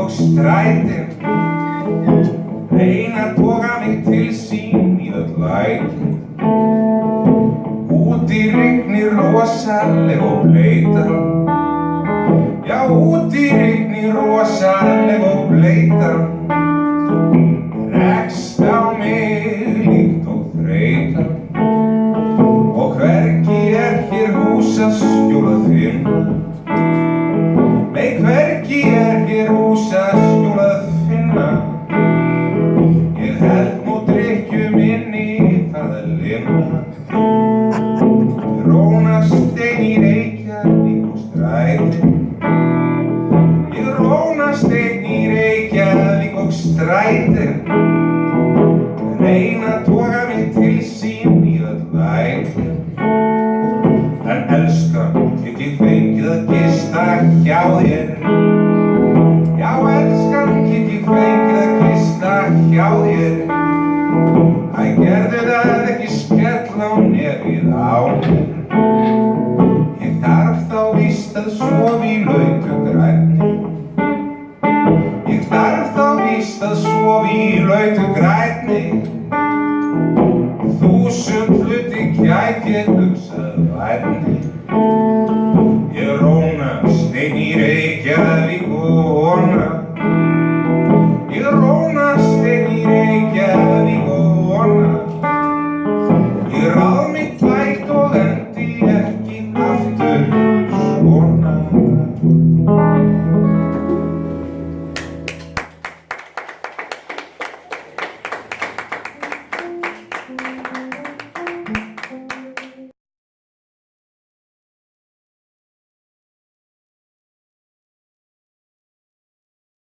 og strætin reyna að toga mig til sín í öll lætin. Úti rignir rosaleg og bleita. Já, úti rignir rosaleg og bleita. Rekst á mig líkt og þreyta. Og hvergi hér húsaskjól að finna. Nei, hvergi hér húsaskjól að finna. Ég held nú drykkju minni farð að linna. Rónast ein í Reykjavík og strætin. Ég rónast ein í Reykjavík og strætin. Reyna að toga mig til sín í öll lætin. En elskan, get ég fengið að gista hjá þér? Já, elskan, get ég fengið að gista hjá þér? Æ, gerðu það ekki skella á nefið á mér. Ég þarf þá víst að sofa í lautu grænni. Ég þarf þá víst að sofa í lautu grænni. 1000 hluti gæti ég hugsað vænni.